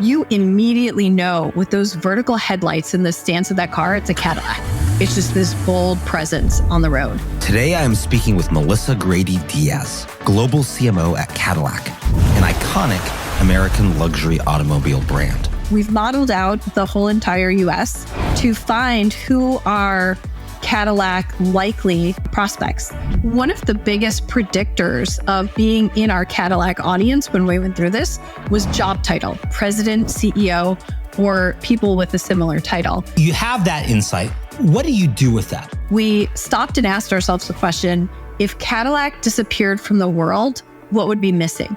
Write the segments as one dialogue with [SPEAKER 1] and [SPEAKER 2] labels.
[SPEAKER 1] you immediately know with those vertical headlights and the stance of that car, it's a Cadillac. It's just this bold presence on the road.
[SPEAKER 2] Today, I am speaking with Melissa Grady Dias, global CMO at Cadillac, an iconic American luxury automobile brand.
[SPEAKER 1] We've modeled out the whole entire US to find who are Cadillac likely prospects. One of the biggest predictors of being in our Cadillac audience when we went through this was job title, president, CEO, or people with a similar title.
[SPEAKER 3] You have that insight. What do you do with that?
[SPEAKER 1] We stopped and asked ourselves the question, if Cadillac disappeared from the world, what would be missing?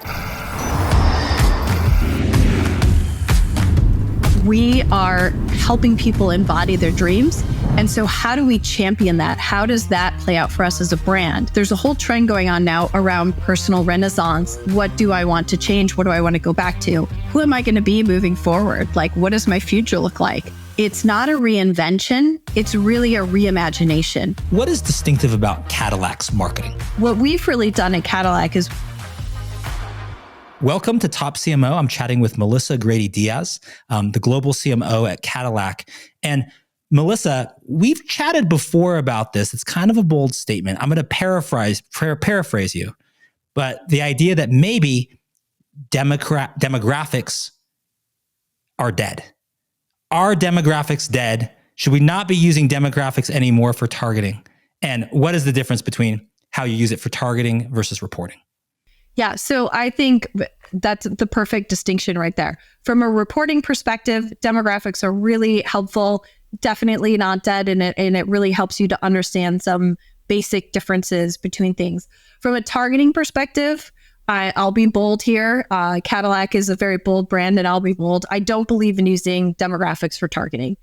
[SPEAKER 1] We are helping people embody their dreams. And so how do we champion that? How does that play out for us as a brand? There's a whole trend going on now around personal renaissance. What do I want to change? What do I want to go back to? Who am I going to be moving forward? Like, what does my future look like? It's not a reinvention. It's really a reimagination.
[SPEAKER 3] What is distinctive about Cadillac's marketing?
[SPEAKER 1] What we've really done at Cadillac is
[SPEAKER 3] Welcome to Top CMO. I'm chatting with Melissa Grady Dias, the global CMO at Cadillac. And Melissa, we've chatted before about this. It's kind of a bold statement. I'm going to paraphrase you, but the idea that maybe demographics are dead. Are demographics dead? Should we not be using demographics anymore for targeting? And what is the difference between how you use it for targeting versus reporting?
[SPEAKER 1] Yeah, so I think that's the perfect distinction right there. From a reporting perspective, demographics are really helpful, definitely not dead, and it really helps you to understand some basic differences between things. From a targeting perspective, I'll be bold here. Cadillac is a very bold brand, and I'll be bold. I don't believe in using demographics for targeting.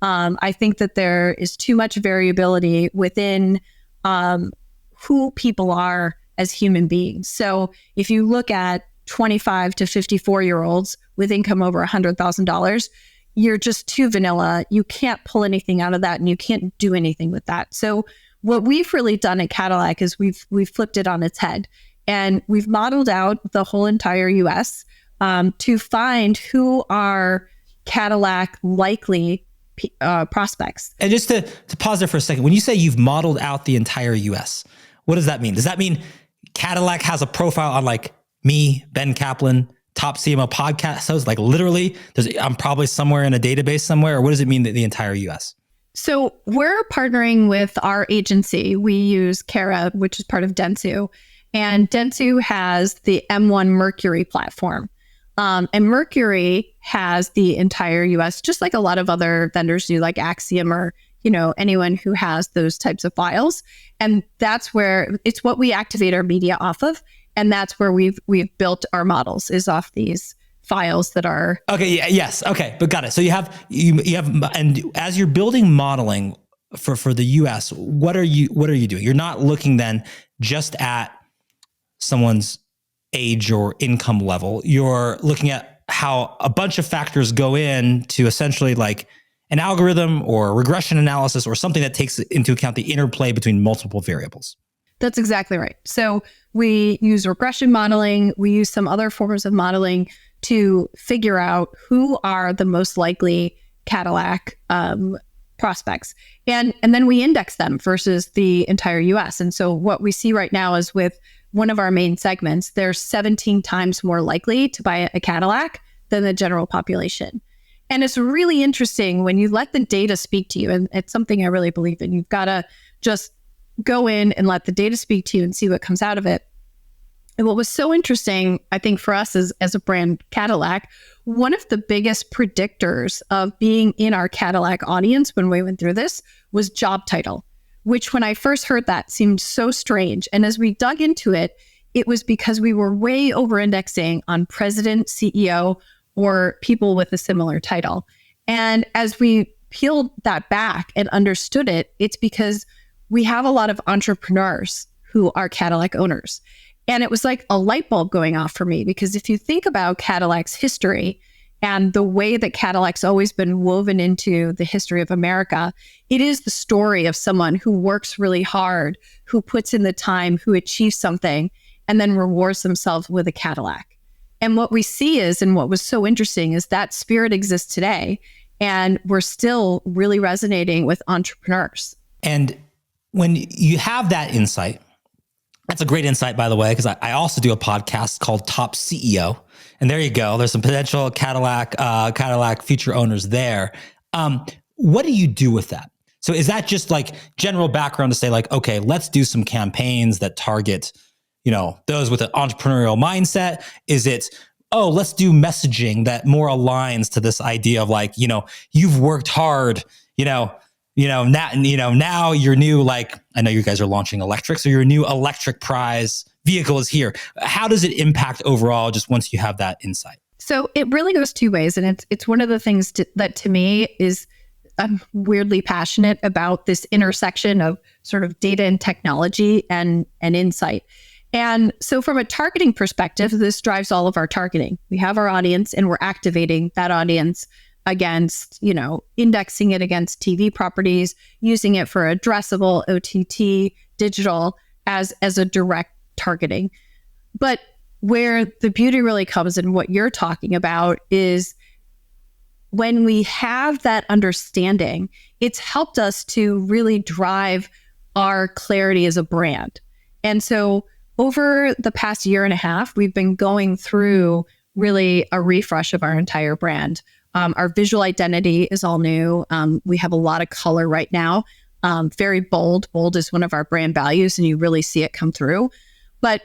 [SPEAKER 1] I think that there is too much variability within who people are as human beings. So if you look at 25 to 54-year-olds with income over $100,000, you're just too vanilla. You can't pull anything out of that, and you can't do anything with that. So what we've really done at Cadillac is we've flipped it on its head, and we've modeled out the whole entire US to find who are Cadillac likely prospects.
[SPEAKER 3] And just to pause there for a second, when you say you've modeled out the entire US, what does that mean? Does that mean Cadillac has a profile on like me, Ben Kaplan, Top CMO podcast host? Like literally, I'm probably somewhere in a database somewhere, or what does it mean that the entire US?
[SPEAKER 1] So we're partnering with our agency. We use Cara, which is part of Dentsu, and Dentsu has the M1 Mercury platform. And Mercury has the entire US, just like a lot of other vendors do, like Axiom or anyone who has those types of files. And that's where it's what we activate our media off of. And that's where we've built our models, is off these files that are.
[SPEAKER 3] Okay. Yeah, yes. Okay. But got it. So you have, and as you're building modeling for the US, what are you doing? You're not looking then just at someone's age or income level. You're looking at how a bunch of factors go in to essentially like an algorithm or regression analysis or something that takes into account the interplay between multiple variables.
[SPEAKER 1] That's exactly right. So we use regression modeling. We use some other forms of modeling to figure out who are the most likely Cadillac prospects. And then we index them versus the entire US. And so what we see right now is with one of our main segments, they're 17 times more likely to buy a Cadillac than the general population. And it's really interesting when you let the data speak to you, and it's something I really believe in. You've got to just go in and let the data speak to you and see what comes out of it. And what was so interesting, I think, for us as a brand, Cadillac, one of the biggest predictors of being in our Cadillac audience when we went through this was job title, which when I first heard that seemed so strange. And as we dug into it, it was because we were way over-indexing on president, CEO, or people with a similar title. And as we peeled that back and understood it, it's because we have a lot of entrepreneurs who are Cadillac owners. And it was like a light bulb going off for me, because if you think about Cadillac's history and the way that Cadillac's always been woven into the history of America, it is the story of someone who works really hard, who puts in the time, who achieves something, and then rewards themselves with a Cadillac. And what we see is, and what was so interesting is that spirit exists today. And we're still really resonating with entrepreneurs.
[SPEAKER 3] And when you have that insight, that's a great insight, by the way, because I also do a podcast called Top CEO. And there you go. There's some potential Cadillac future owners there. What do you do with that? So is that just like general background to say like, okay, let's do some campaigns that target, those with an entrepreneurial mindset? Is it, oh, let's do messaging that more aligns to this idea of like, you've worked hard, now your new, like, I know you guys are launching electric, so your new electric prize vehicle is here. How does it impact overall just once you have that insight?
[SPEAKER 1] So it really goes two ways. And it's one of the things that to me is, I'm weirdly passionate about this intersection of sort of data and technology and insight. And so from a targeting perspective, this drives all of our targeting. We have our audience and we're activating that audience against, indexing it against TV properties, using it for addressable OTT, digital as a direct targeting. But where the beauty really comes in what you're talking about is when we have that understanding, it's helped us to really drive our clarity as a brand. And so over the past year and a half, we've been going through really a refresh of our entire brand. Our visual identity is all new. We have a lot of color right now, very bold. Bold is one of our brand values, and you really see it come through. But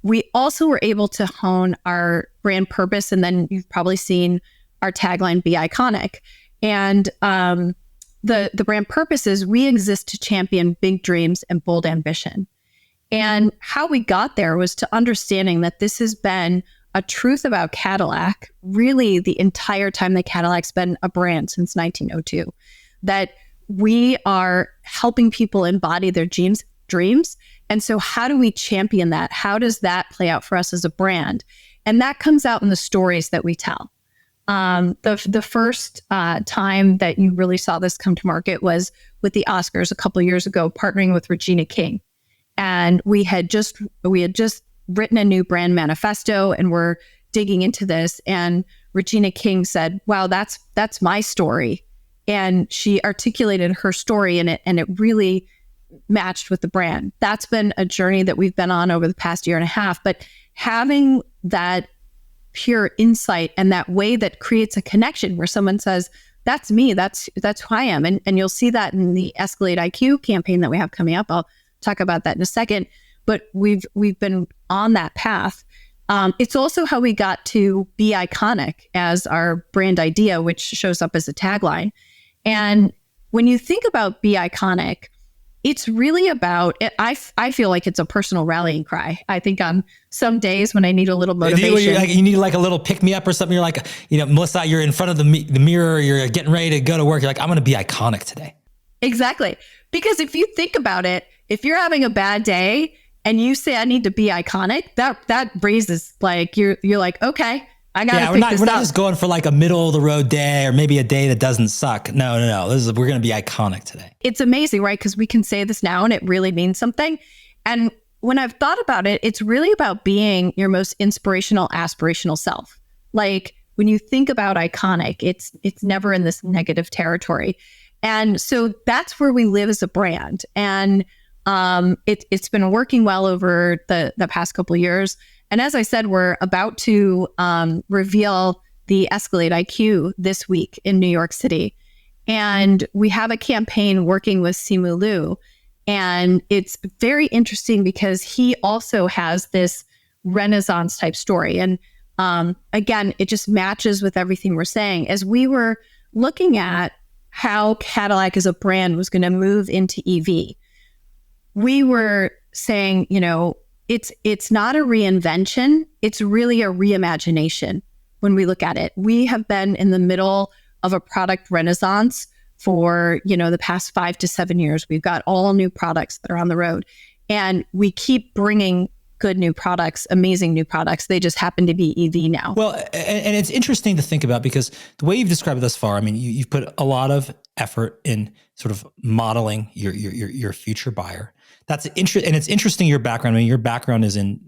[SPEAKER 1] we also were able to hone our brand purpose, and then you've probably seen our tagline, Be Iconic. And the brand purpose is we exist to champion big dreams and bold ambition. And how we got there was to understanding that this has been a truth about Cadillac, really the entire time that Cadillac's been a brand since 1902, that we are helping people embody their dreams. And so how do we champion that? How does that play out for us as a brand? And that comes out in the stories that we tell. The first time that you really saw this come to market was with the Oscars a couple of years ago, partnering with Regina King. And we had just written a new brand manifesto, and we're digging into this. And Regina King said, "Wow, that's my story." And she articulated her story, and it really matched with the brand. That's been a journey that we've been on over the past year and a half. But having that pure insight and that way that creates a connection where someone says, "That's me. That's who I am," and you'll see that in the Escalade IQ campaign that we have coming up. I'll talk about that in a second. But we've been on that path. It's also how we got to Be Iconic as our brand idea, which shows up as a tagline. And when you think about Be Iconic, it's really about, I feel like it's a personal rallying cry. I think on some days when I need a little motivation.
[SPEAKER 3] You need like a little pick me up or something. You're like, Melissa, you're in front of the mirror, you're getting ready to go to work. You're like, I'm going to be iconic today.
[SPEAKER 1] Exactly. Because if you think about it, if you're having a bad day and you say, I need to be iconic, that raises like, you're like, okay, I got to pick this up.
[SPEAKER 3] We're not just going for like a middle of the road day or maybe a day that doesn't suck. No. We're going to be iconic today.
[SPEAKER 1] It's amazing, right? Because we can say this now and it really means something. And when I've thought about it, it's really about being your most inspirational, aspirational self. Like when you think about iconic, it's never in this negative territory. And so that's where we live as a brand. And it's been working well over the past couple of years. And as I said, we're about to reveal the Escalade IQ this week in New York City. And we have a campaign working with Simu Liu. And it's very interesting because he also has this Renaissance type story. And again, it just matches with everything we're saying. As we were looking at how Cadillac as a brand was going to move into EV, we were saying, it's not a reinvention. It's really a reimagination when we look at it. We have been in the middle of a product renaissance for, the past 5 to 7 years. We've got all new products that are on the road, and we keep bringing good new products, amazing new products. They just happen to be EV now.
[SPEAKER 3] Well, and it's interesting to think about because the way you've described it thus far, I mean, you've put a lot of effort in sort of modeling your future buyer. That's interesting. And it's interesting, your background. I mean, your background is in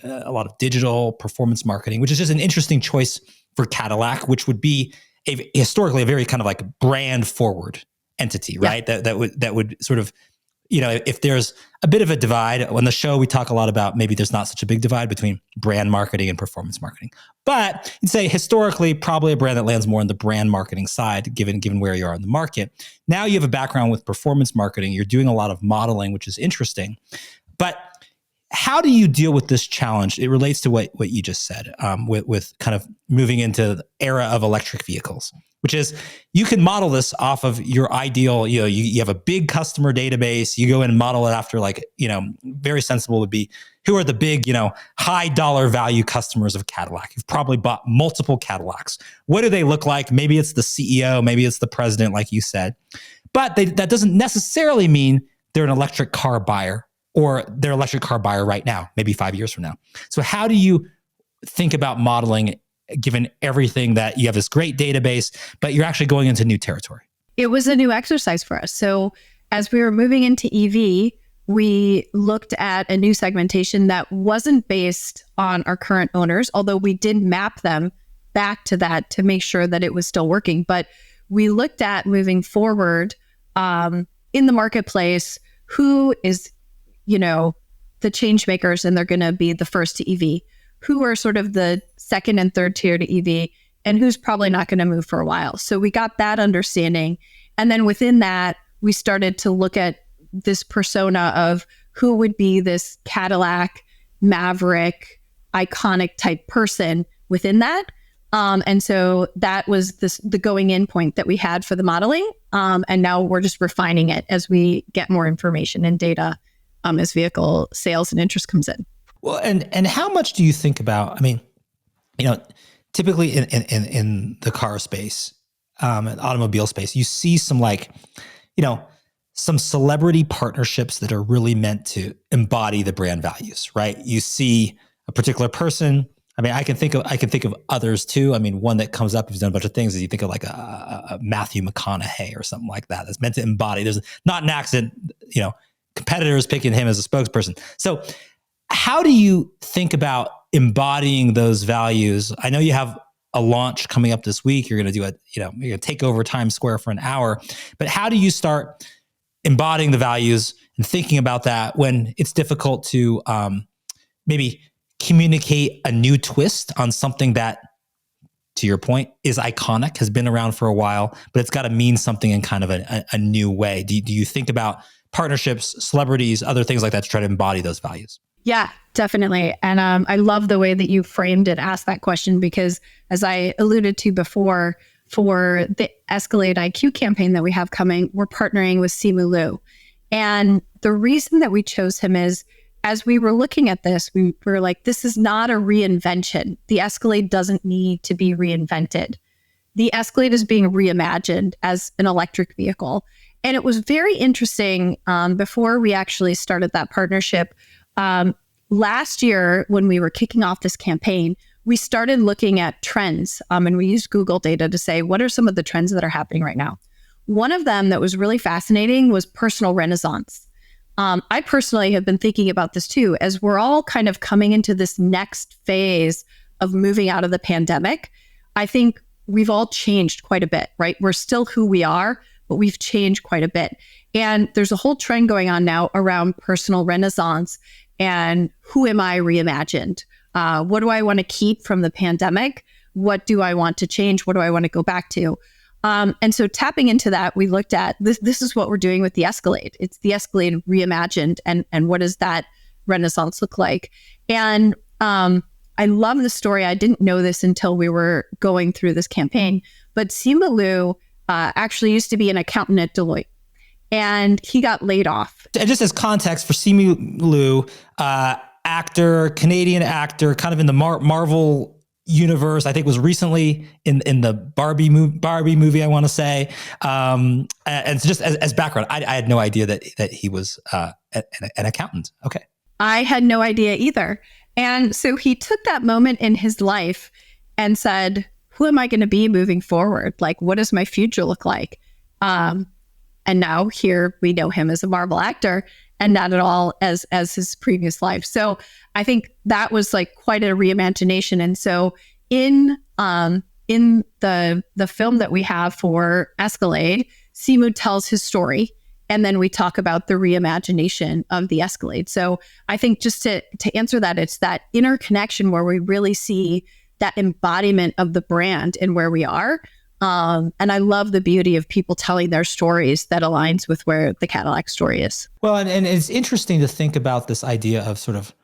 [SPEAKER 3] a lot of digital performance marketing, which is just an interesting choice for Cadillac, which would be historically a very kind of like brand forward entity, right? Yeah. That would sort of, if there's a bit of a divide on the show, we talk a lot about maybe there's not such a big divide between brand marketing and performance marketing. But you'd say historically, probably a brand that lands more on the brand marketing side, given where you are in the market. Now you have a background with performance marketing. You're doing a lot of modeling, which is interesting. But how do you deal with this challenge? It relates to what you just said, with kind of moving into the era of electric vehicles, which is you can model this off of your ideal, you have a big customer database, you go in and model it after very sensible would be, who are the big, high dollar value customers of Cadillac? You've probably bought multiple Cadillacs. What do they look like? Maybe it's the CEO, maybe it's the president, like you said. But that doesn't necessarily mean they're an electric car buyer, or they're an electric car buyer right now, maybe 5 years from now. So how do you think about modeling given everything that you have this great database, but you're actually going into new territory?
[SPEAKER 1] It was a new exercise for us. So as we were moving into EV, we looked at a new segmentation that wasn't based on our current owners, although we did map them back to that to make sure that it was still working. But we looked at moving forward in the marketplace, who is the change makers, and they're going to be the first to EV, who are sort of the second and third tier to EV, and who's probably not going to move for a while. So we got that understanding. And then within that, we started to look at this persona of who would be this Cadillac, Maverick, iconic type person within that. And so that was the going in point that we had for the modeling. And now we're just refining it as we get more information and data as vehicle sales and interest comes in.
[SPEAKER 3] Well, and how much do you think about, typically in the car space, and automobile space, you see some some celebrity partnerships that are really meant to embody the brand values, right? You see a particular person. I can think of others too. One that comes up, who's done a bunch of things, is you think of like a Matthew McConaughey or something like that. That's meant to embody. There's not an accident, competitors picking him as a spokesperson. So how do you think about embodying those values? I know you have a launch coming up this week. You're going to do you're going to take over Times Square for an hour, but how do you start embodying the values and thinking about that when it's difficult to maybe communicate a new twist on something that, to your point, is iconic, has been around for a while, but it's got to mean something in kind of a new way? Do you think about partnerships, celebrities, other things like that to try to embody those values?
[SPEAKER 1] Yeah, definitely. And I love the way that you framed it, asked that question, because as I alluded to before, for the Escalade IQ campaign that we have coming, we're partnering with Simu Liu. And the reason that we chose him is, as we were looking at this, we were like, this is not a reinvention. The Escalade doesn't need to be reinvented. The Escalade is being reimagined as an electric vehicle. And it was very interesting before we actually started that partnership. Last year, when we were kicking off this campaign, we started looking at trends, and we used Google data to say, what are some of the trends that are happening right now? One of them that was really fascinating was personal renaissance. I personally have been thinking about this too, as we're all kind of coming into this next phase of moving out of the pandemic. I think we've all changed quite a bit, right? We're still who we are, but we've changed quite a bit. And there's a whole trend going on now around personal renaissance and who am I reimagined? What do I want to keep from the pandemic? What do I want to change? What do I want to go back to? And so tapping into that, we looked at this is what we're doing with the Escalade. It's the Escalade reimagined. And what does that renaissance look like? And I love the story. I didn't know this until we were going through this campaign, but Simu Liu actually used to be an accountant at Deloitte, and he got laid off.
[SPEAKER 3] And just as context for Simu Liu, actor, Canadian actor, kind of in the Marvel universe, I think was recently in the Barbie movie, I want to say. And so just as background, I had no idea that he was an accountant. Okay.
[SPEAKER 1] I had no idea either. And so he took that moment in his life and said, who am I going to be moving forward? Like, what does my future look like? And now here we know him as a Marvel actor. and not at all as his previous life. So I think that was like quite a reimagination. And so in the film that we have for Escalade, Simu tells his story, and then we talk about the reimagination of the Escalade. So I think just to answer that, it's that interconnection where we really see that embodiment of the brand and where we are. And I love the beauty of people telling their stories that aligns with where the Cadillac story is.
[SPEAKER 3] Well, and it's interesting to think about this idea of sort of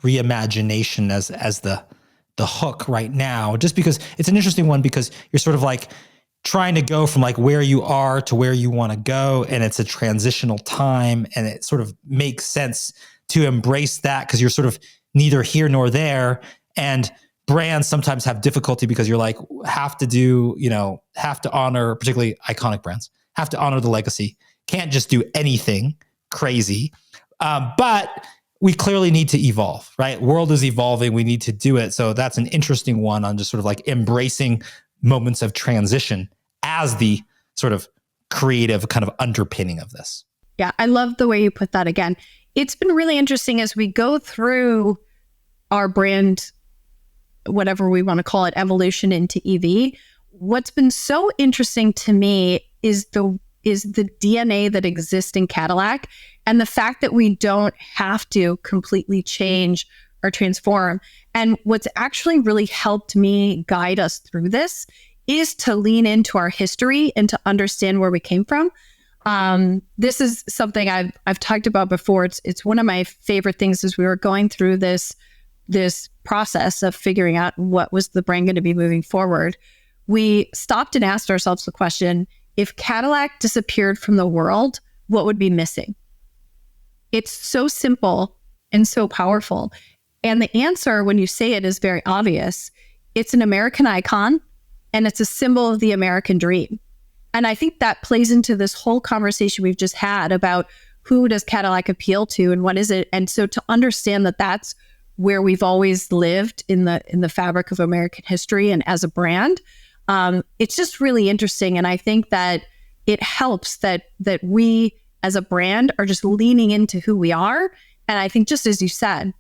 [SPEAKER 3] reimagination as the hook right now, just because it's an interesting one, because you're sort of like trying to go from like where you are to where you want to go. And it's a transitional time, and it sort of makes sense to embrace that because you're sort of neither here nor there. And brands sometimes have difficulty because you're like, have to honor, particularly iconic brands, have to honor the legacy. Can't just do anything crazy. But we clearly need to evolve, right? World is evolving. We need to do it. So that's an interesting one on just sort of like embracing moments of transition as the sort of creative kind of underpinning of this.
[SPEAKER 1] Yeah, I love the way you put that again. It's been really interesting as we go through our brand, whatever we want to call it, evolution into EV. What's been so interesting to me is the DNA that exists in Cadillac, and the fact that we don't have to completely change or transform. And what's actually really helped me guide us through this is to lean into our history and to understand where we came from. This is something I've talked about before. It's one of my favorite things as we were going through this process of figuring out what was the brand going to be moving forward. We stopped and asked ourselves the question, if Cadillac disappeared from the world, what would be missing? It's so simple and so powerful. And the answer, when you say it, is very obvious. It's an American icon, and it's a symbol of the American dream. And I think that plays into this whole conversation we've just had about who does Cadillac appeal to and what is it? And so to understand that that's where we've always lived in the fabric of American history and as a brand, it's just really interesting. And I think that it helps that we as a brand are just leaning into who we are. And I think, just as you said,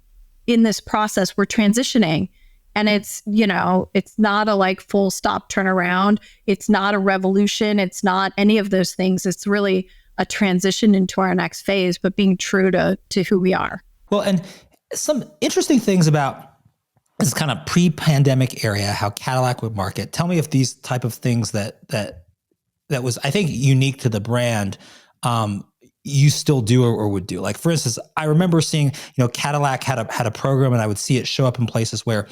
[SPEAKER 1] in this process, we're transitioning, and it's not a like full stop turnaround. It's not a revolution. It's not any of those things. It's really a transition into our next phase, but being true to who we are.
[SPEAKER 3] Well, and some interesting things about this kind of pre-pandemic area, how Cadillac would market. Tell me if these type of things that was, I think, unique to the brand, you still do or would do. Like, for instance, I remember seeing, Cadillac had a program, and I would see it show up in places where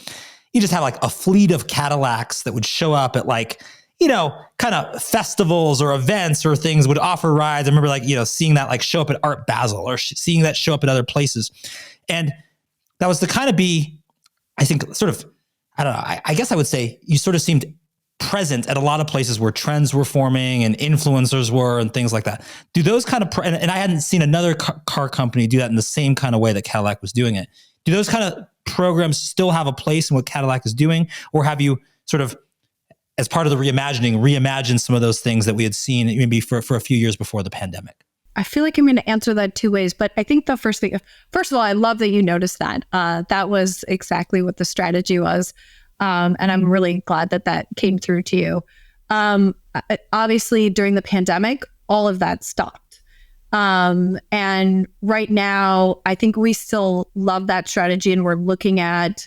[SPEAKER 3] you just had like a fleet of Cadillacs that would show up at like, kind of festivals or events or things, would offer rides. I remember like, seeing that like show up at Art Basel or seeing that show up at other places. And that was to kind of be, I think, sort of, I don't know, I guess I would say you sort of seemed present at a lot of places where trends were forming and influencers were and things like that. Do those kind of, and I hadn't seen another car company do that in the same kind of way that Cadillac was doing it. Do those kind of programs still have a place in what Cadillac is doing? Or have you sort of, as part of the reimagined some of those things that we had seen maybe for a few years before the pandemic?
[SPEAKER 1] I feel like I'm going to answer that two ways, but I think the first thing, first of all, I love that you noticed that. That was exactly what the strategy was. And I'm really glad that came through to you. Obviously, during the pandemic, all of that stopped. And right now, I think we still love that strategy, and we're looking at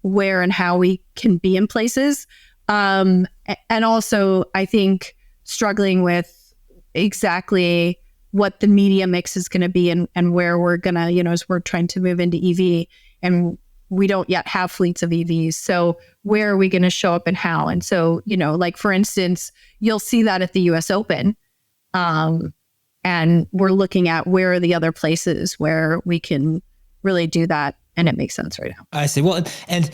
[SPEAKER 1] where and how we can be in places. And also, I think struggling with exactly what the media mix is going to be and where we're going to, as we're trying to move into EV, and we don't yet have fleets of EVs. So where are we going to show up and how? And so, like, for instance, you'll see that at the US Open. And we're looking at where are the other places where we can really do that. And it makes sense right now.
[SPEAKER 3] I see. Well, and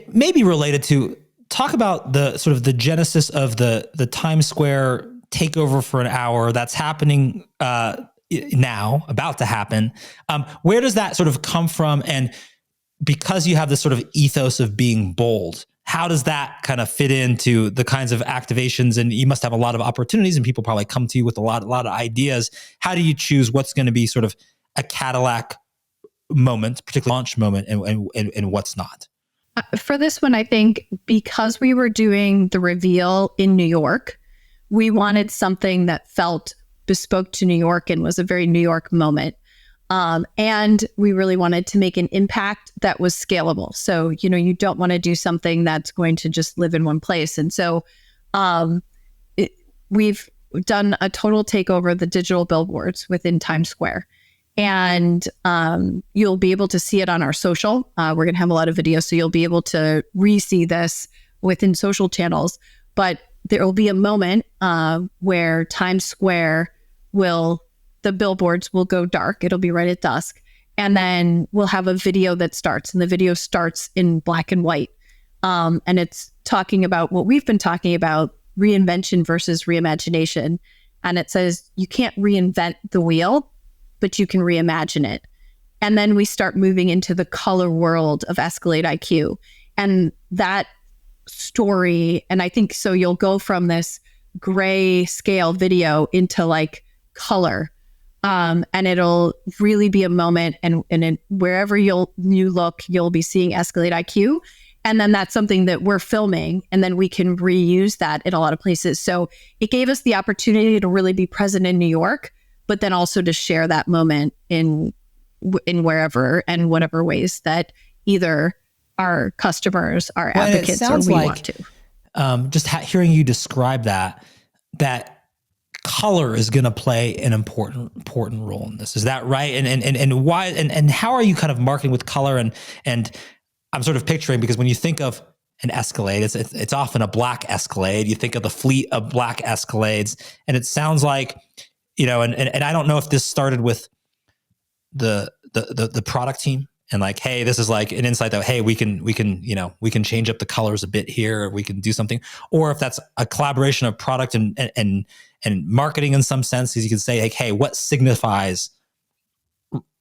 [SPEAKER 3] maybe related to, talk about the sort of the genesis of the Times Square takeover for an hour that's happening now, about to happen. Where does that sort of come from? And because you have this sort of ethos of being bold, how does that kind of fit into the kinds of activations? And you must have a lot of opportunities, and people probably come to you with a lot of ideas. How do you choose what's going to be sort of a Cadillac moment, particularly launch moment, and what's not?
[SPEAKER 1] For this one, I think because we were doing the reveal in New York, we wanted something that felt bespoke to New York and was a very New York moment. And we really wanted to make an impact that was scalable. So, you don't want to do something that's going to just live in one place. And so we've done a total takeover of the digital billboards within Times Square. And you'll be able to see it on our social. We're going to have a lot of videos, so you'll be able to re-see this within social channels. But there will be a moment where Times Square the billboards will go dark. It'll be right at dusk. And then we'll have a video that starts, and the video starts in black and white. And it's talking about what we've been talking about, reinvention versus reimagination. And it says, you can't reinvent the wheel, but you can reimagine it. And then we start moving into the color world of Escalade IQ. And that story, and I think so you'll go from this gray scale video into like color. And it'll really be a moment, and wherever you look, you'll be seeing Escalade IQ. And then that's something that we're filming, and then we can reuse that in a lot of places. So it gave us the opportunity to really be present in New York, but then also to share that moment in wherever and whatever ways that either our customers, our advocates, or we want to.
[SPEAKER 3] Just hearing you describe that color is going to play an important role in this. Is that right? And why? And how are you kind of marketing with color? And I'm sort of picturing, because when you think of an Escalade, it's often a black Escalade. You think of the fleet of black Escalades, and it sounds like, and I don't know if this started with the product team and like, hey, this is like an insight that, hey, we can change up the colors a bit here, or we can do something, or if that's a collaboration of product and marketing in some sense, is you can say like, hey, what signifies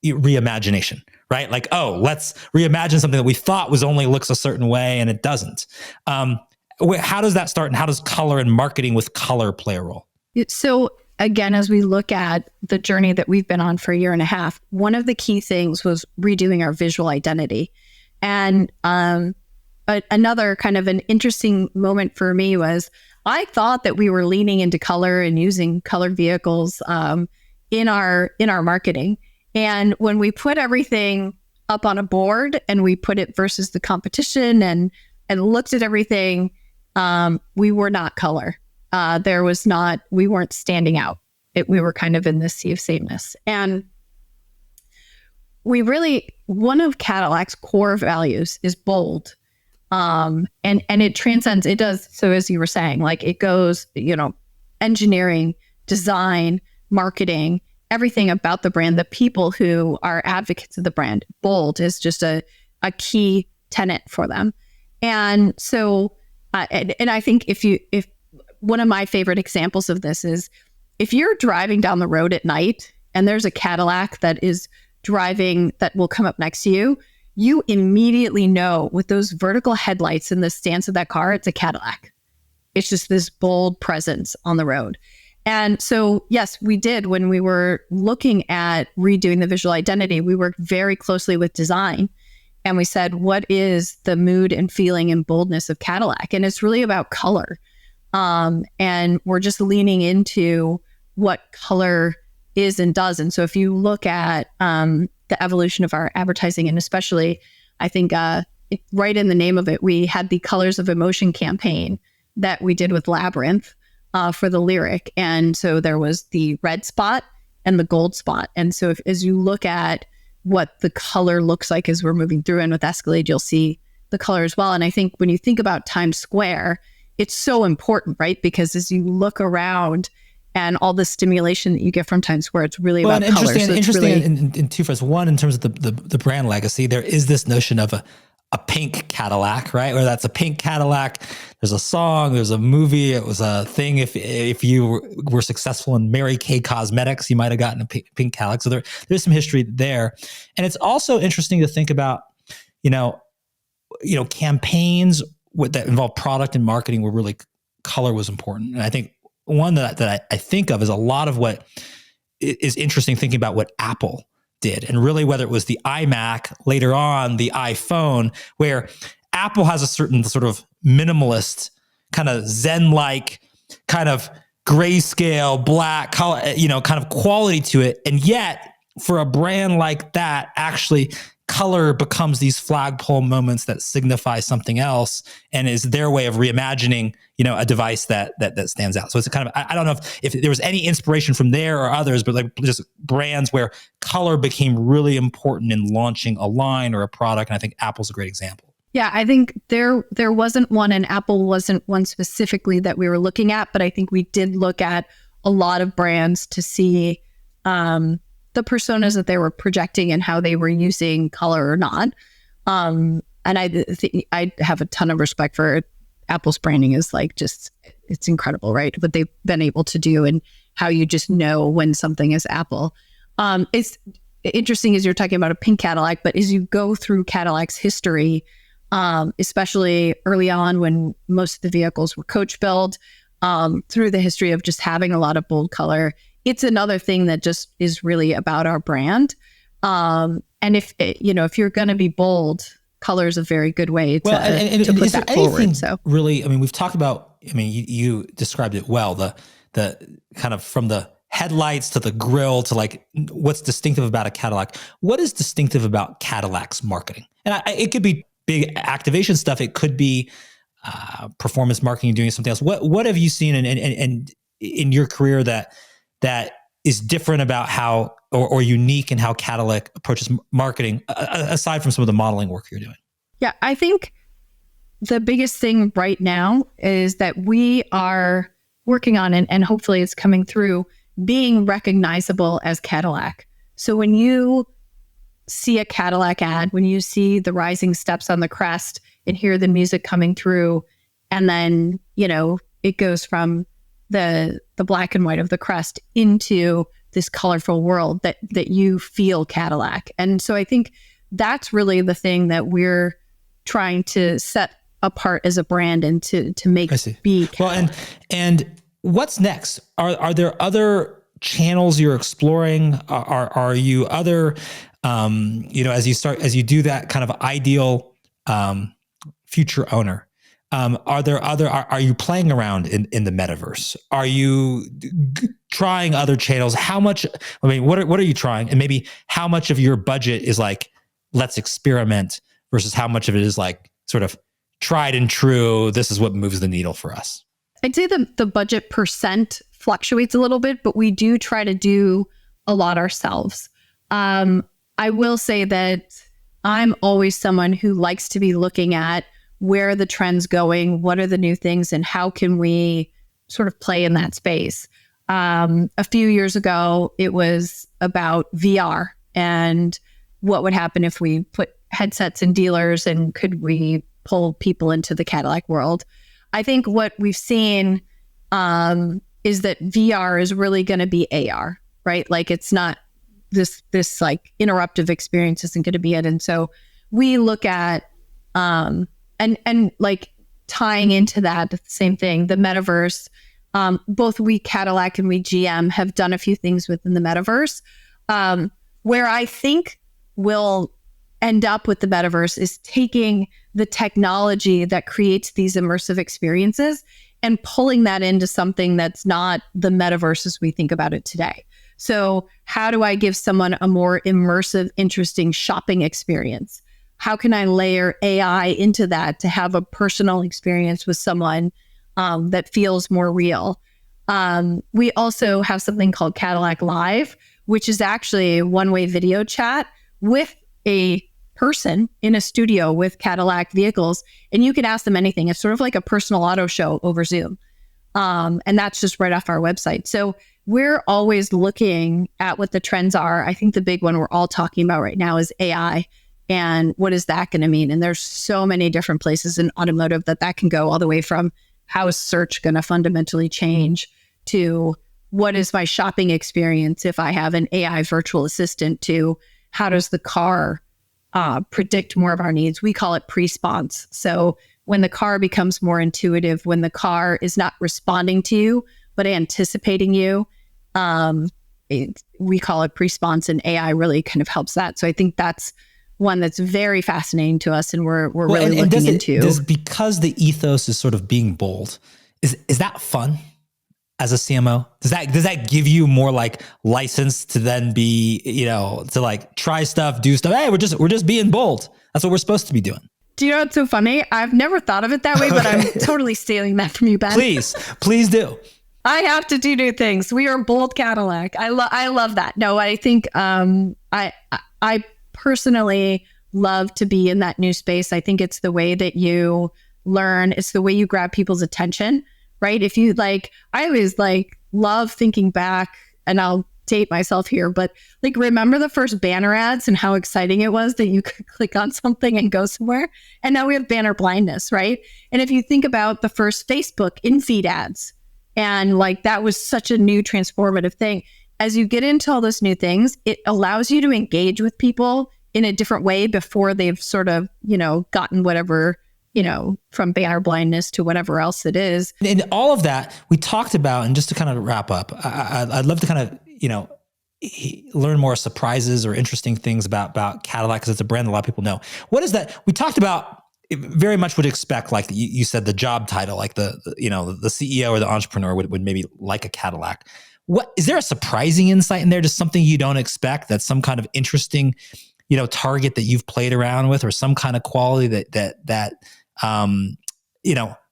[SPEAKER 3] reimagination, right? Like, oh, let's reimagine something that we thought was only looks a certain way and it doesn't. How does that start, and how does color and marketing with color play a role?
[SPEAKER 1] So again, as we look at the journey that we've been on for a year and a half, one of the key things was redoing our visual identity. And another kind of an interesting moment for me was, I thought that we were leaning into color and using colored vehicles in our marketing. And when we put everything up on a board and we put it versus the competition and looked at everything, we were not color. We weren't standing out. We were kind of in this sea of sameness. And one of Cadillac's core values is bold. And it transcends, it does. So as you were saying, like it goes, engineering, design, marketing, everything about the brand, the people who are advocates of the brand. Bold is just a key tenet for them. And so, and I think if one of my favorite examples of this is, if you're driving down the road at night and there's a Cadillac that is driving that will come up next to you, you immediately know with those vertical headlights and the stance of that car, it's a Cadillac. It's just this bold presence on the road. And so, yes, we did. When we were looking at redoing the visual identity, we worked very closely with design. And we said, what is the mood and feeling and boldness of Cadillac? And it's really about color. And we're just leaning into what color is and does. And so if you look at the evolution of our advertising, and especially, I think right in the name of it, we had the Colors of Emotion campaign that we did with Labyrinth for the lyric. And so there was the red spot and the gold spot. And so as you look at what the color looks like as we're moving through, and with Escalade, you'll see the color as well. And I think when you think about Times Square, it's so important, right? Because as you look around and all the stimulation that you get from Times Square, it's really about color. So
[SPEAKER 3] interesting in two fronts. One, in terms of the brand legacy, there is this notion of a pink Cadillac, right? Where that's a pink Cadillac. There's a song, there's a movie. It was a thing. If you were successful in Mary Kay Cosmetics, you might have gotten a pink Cadillac. So there's some history there. And it's also interesting to think about, campaigns that involve product and marketing where really color was important. And I think one that I think of is a lot of what is interesting, thinking about what Apple did. And really, whether it was the iMac, later on, the iPhone, where Apple has a certain sort of minimalist, kind of Zen-like, kind of grayscale, black, color, kind of quality to it. And yet, for a brand like that, actually, color becomes these flagpole moments that signify something else and is their way of reimagining, a device that stands out. So it's a kind of, I don't know if there was any inspiration from there or others, but like just brands where color became really important in launching a line or a product. And I think Apple's a great example.
[SPEAKER 1] Yeah, I think there wasn't one, and Apple wasn't one specifically that we were looking at, but I think we did look at a lot of brands to see the personas that they were projecting and how they were using color or not. And I have a ton of respect for it. Apple's branding is like it's incredible, right? What they've been able to do and how you just know when something is Apple. It's interesting as you're talking about a pink Cadillac, but as you go through Cadillac's history, especially early on when most of the vehicles were coach built, through the history of just having a lot of bold color, it's another thing that just is really about our brand. And if you're going to be bold, color is a very good way to put that forward. So
[SPEAKER 3] really, we've talked about, you described it well, the kind of from the headlights to the grille to like what's distinctive about a Cadillac. What is distinctive about Cadillac's marketing? And it could be big activation stuff. It could be performance marketing, doing something else. What have you seen in your career that is different about how or unique in how Cadillac approaches marketing, aside from some of the modeling work you're doing?
[SPEAKER 1] Yeah, I think the biggest thing right now is that we are working on, and hopefully it's coming through, being recognizable as Cadillac. So when you see a Cadillac ad, when you see the rising steps on the crest and hear the music coming through, and then, it goes from the black and white of the crest into this colorful world that you feel Cadillac. And so I think that's really the thing that we're trying to set apart as a brand and to make be Cadillac.
[SPEAKER 3] Well, and what's next? Are there other channels you're exploring? Are you other, as you do that kind of ideal future owner? Are you playing around in the metaverse? Are you trying other channels? How much, what are you trying? And maybe how much of your budget is like, let's experiment versus how much of it is like sort of tried and true. This is what moves the needle for us.
[SPEAKER 1] I'd say the budget percent fluctuates a little bit, but we do try to do a lot ourselves. I will say that I'm always someone who likes to be looking at where are the trends going, what are the new things, and how can we sort of play in that space. A few years ago, it was about VR and what would happen if we put headsets in dealers and could we pull people into the Cadillac world. I think what we've seen is that VR is really going to be AR, right? Like it's not this like interruptive experience isn't going to be it. And so we look at and like tying into that, the same thing, the metaverse. Both we Cadillac and we GM have done a few things within the metaverse. Where I think we'll end up with the metaverse is taking the technology that creates these immersive experiences and pulling that into something that's not the metaverse as we think about it today. So how do I give someone a more immersive, interesting shopping experience? How can I layer AI into that to have a personal experience with someone that feels more real? We also have something called Cadillac Live, which is actually a one-way video chat with a person in a studio with Cadillac vehicles, and you can ask them anything. It's sort of like a personal auto show over Zoom. And that's just right off our website. So we're always looking at what the trends are. I think the big one we're all talking about right now is AI. And what is that going to mean? And there's so many different places in automotive that can go, all the way from how is search going to fundamentally change to what is my shopping experience if I have an AI virtual assistant, to how does the car predict more of our needs? We call it pre-response. So when the car becomes more intuitive, when the car is not responding to you, but anticipating you, we call it pre-spons, and AI really kind of helps that. So I think that's one that's very fascinating to us, and we're really looking into.
[SPEAKER 3] Because the ethos is sort of being bold, is that fun as a CMO? Does that give you more like license to then be, to like try stuff, do stuff? Hey, we're just being bold. That's what we're supposed to be doing.
[SPEAKER 1] Do you know what's so funny? I've never thought of it that way, but I'm totally stealing that from you, Ben.
[SPEAKER 3] Please do.
[SPEAKER 1] I have to do new things. We are bold Cadillac. I love that. No, I think I personally love to be in that new space. I think it's the way that you learn. It's the way you grab people's attention, right? If you I always love thinking back, and I'll date myself here, but remember the first banner ads and how exciting it was that you could click on something and go somewhere. And now we have banner blindness, right? And if you think about the first Facebook in-feed ads, and that was such a new transformative thing. As you get into all those new things, it allows you to engage with people in a different way before they've sort of, gotten whatever, from banner blindness to whatever else it is.
[SPEAKER 3] And all of that we talked about, and just to kind of wrap up, I'd love to kind of, learn more surprises or interesting things about Cadillac, because it's a brand that a lot of people know. What is that? We talked about, very much would expect, like you said, the job title, like the CEO or the entrepreneur would maybe like a Cadillac. What is there a surprising insight in there? Just something you don't expect, that's some kind of interesting, target that you've played around with, or some kind of quality that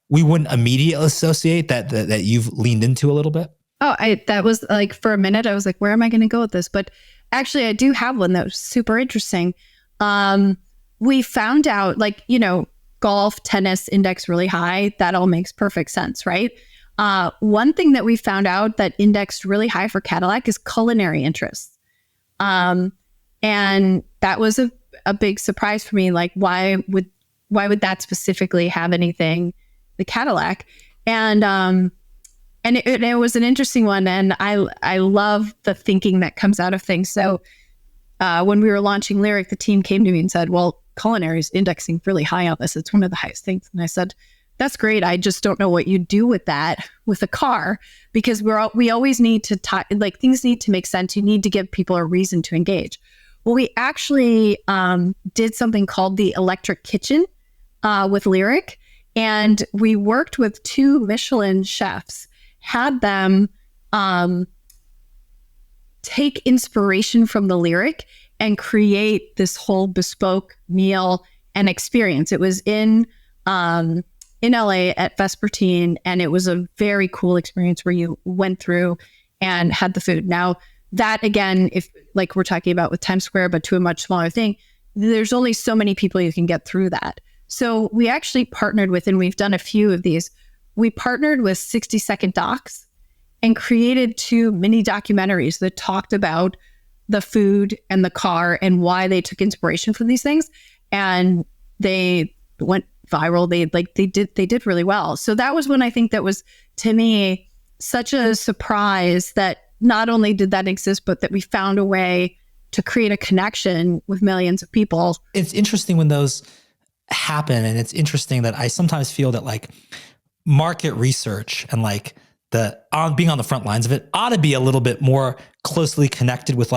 [SPEAKER 3] we wouldn't immediately associate that you've leaned into a little bit?
[SPEAKER 1] Oh, that was for a minute, I was like, where am I going to go with this? But actually I do have one that was super interesting. We found out, golf, tennis index really high. That all makes perfect sense, right? One thing that we found out that indexed really high for Cadillac is culinary interests. And that was a big surprise for me. Why would that specifically have anything, the Cadillac? And it was an interesting one. And I love the thinking that comes out of things. So when we were launching Lyric, the team came to me and said, well, culinary is indexing really high on this. It's one of the highest things. And I said, that's great. I just don't know what you do with that with a car, because we always need to things need to make sense. You need to give people a reason to engage. Well, we actually did something called the electric kitchen with Lyric, and we worked with 2 Michelin chefs, had them take inspiration from the Lyric and create this whole bespoke meal and experience. It was in LA at Vespertine, and it was a very cool experience where you went through and had the food. Now, that again, if we're talking about with Times Square, but to a much smaller thing, there's only so many people you can get through that. So we actually partnered with, and we've done a few of these, we partnered with 60-second docs and created 2 mini documentaries that talked about the food and the car and why they took inspiration from these things. And they went viral. They did really well. So that was when I think that was, to me, such a surprise that not only did that exist, but that we found a way to create a connection with millions of people.
[SPEAKER 3] It's interesting when those happen. And it's interesting that I sometimes feel that market research and being on the front lines of it ought to be a little bit more closely connected with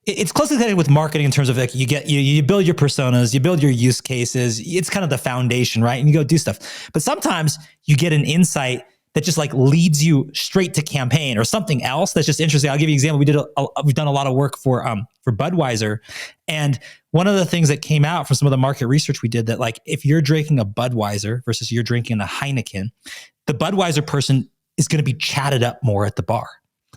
[SPEAKER 3] it's closely connected with marketing in terms of you build your personas, you build your use cases. It's kind of the foundation, right? And you go do stuff. But sometimes you get an insight that just leads you straight to campaign or something else that's just interesting. I'll give you an example. We've done a lot of work for Budweiser, and one of the things that came out from some of the market research we did, that if you're drinking a Budweiser versus you're drinking a Heineken, the Budweiser person is going to be chatted up more at the bar.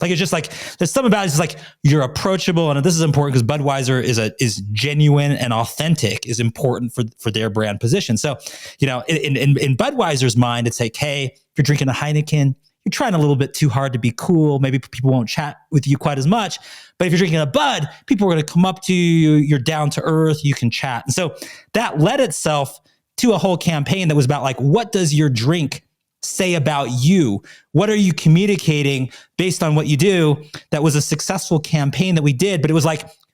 [SPEAKER 3] It's just there's something about it. It's you're approachable, and this is important because Budweiser is genuine and authentic, is important for their brand position. So, in Budweiser's mind, it's hey, if you're drinking a Heineken, you're trying a little bit too hard to be cool. Maybe people won't chat with you quite as much. But if you're drinking a Bud, people are going to come up to you. You're down to earth. You can chat. And so that led itself to a whole campaign that was about what does your drink say about you? What are you communicating based on what you do? That was a successful campaign that we did, but it was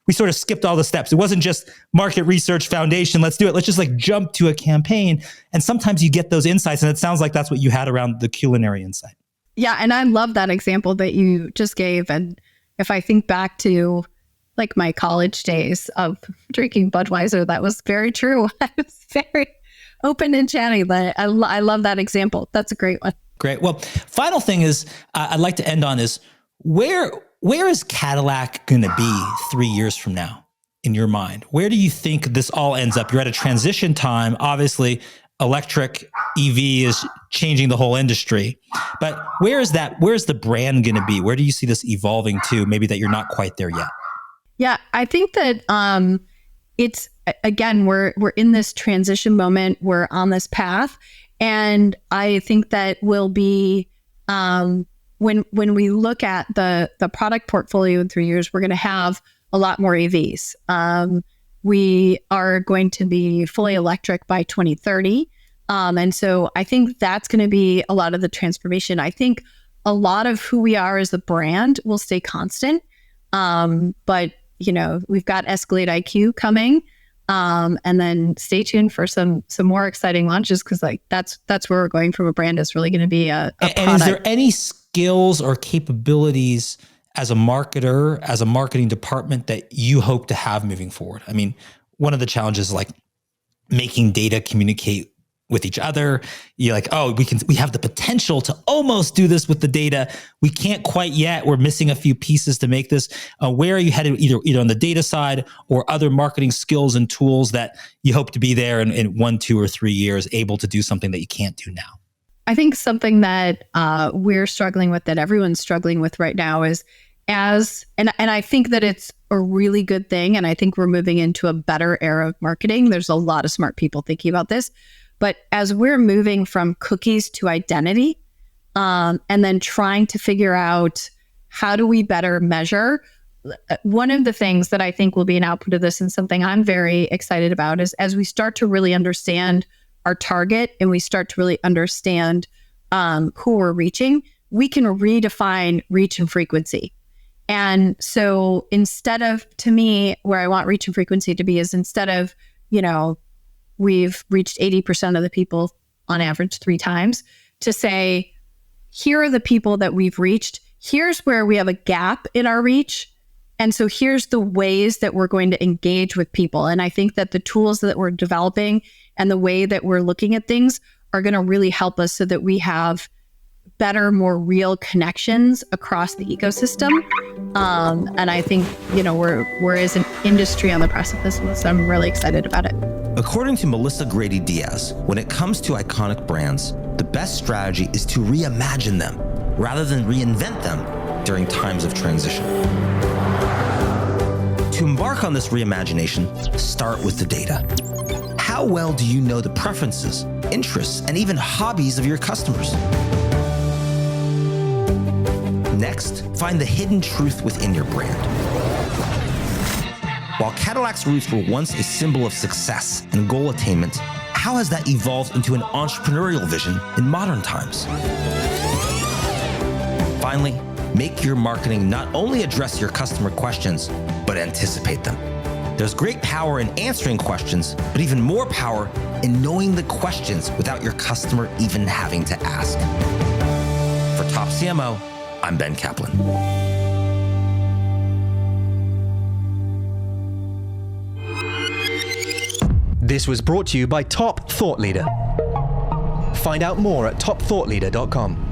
[SPEAKER 3] we sort of skipped all the steps. It wasn't just market research foundation. Let's do it. Let's just jump to a campaign. And sometimes you get those insights, and it sounds like that's what you had around the culinary insight.
[SPEAKER 1] Yeah. And I love that example that you just gave. And if I think back to like my college days of drinking Budweiser, that was very true. I was very open and chatty, but I love that example. That's a great one.
[SPEAKER 3] Great. Well, final thing is I'd like to end on is where is Cadillac going to be 3 years from now in your mind? Where do you think this all ends up? You're at a transition time. Obviously, electric EV is changing the whole industry, but where's the brand going to be? Where do you see this evolving to? Maybe that you're not quite there yet.
[SPEAKER 1] Yeah, I think that it's, again, we're in this transition moment. We're on this path. And I think that will be, when we look at the product portfolio in 3 years, we're going to have a lot more EVs. We are going to be fully electric by 2030. And so I think that's going to be a lot of the transformation. I think a lot of who we are as a brand will stay constant. But, we've got Escalade IQ coming. And then stay tuned for some more exciting launches, because that's where we're going from a brand. Is really going to be a product.
[SPEAKER 3] And is there any skills or capabilities as a marketer, as a marketing department that you hope to have moving forward? I mean, one of the challenges is like making data communicate with each other. You're like, oh, we have the potential to almost do this with the data. We can't quite yet. We're missing a few pieces to make this. Where are you headed, either on the data side or other marketing skills and tools that you hope to be there in 1, 2, or 3 years, able to do something that you can't do now?
[SPEAKER 1] I think something that we're struggling with, that everyone's struggling with right now, is and I think that it's a really good thing. And I think we're moving into a better era of marketing. There's a lot of smart people thinking about this. But as we're moving from cookies to identity, and then trying to figure out how do we better measure, one of the things that I think will be an output of this, and something I'm very excited about, is as we start to really understand our target and we start to really understand who we're reaching, we can redefine reach and frequency. And so instead of, to me, where I want reach and frequency to be is, instead of, we've reached 80% of the people on average 3 times, to say, here are the people that we've reached. Here's where we have a gap in our reach. And so here's the ways that we're going to engage with people. And I think that the tools that we're developing and the way that we're looking at things are going to really help us so that we have better, more real connections across the ecosystem. And I think, we're as an industry on the precipice of this. I'm really excited about it.
[SPEAKER 2] According to Melissa Grady Dias, when it comes to iconic brands, the best strategy is to reimagine them rather than reinvent them during times of transition. To embark on this reimagination, start with the data. How well do you know the preferences, interests, and even hobbies of your customers? Next, find the hidden truth within your brand. While Cadillac's roots were once a symbol of success and goal attainment, how has that evolved into an entrepreneurial vision in modern times? Finally, make your marketing not only address your customer questions, but anticipate them. There's great power in answering questions, but even more power in knowing the questions without your customer even having to ask. For Top CMO, I'm Ben Kaplan.
[SPEAKER 4] This was brought to you by Top Thought Leader. Find out more at topthoughtleader.com.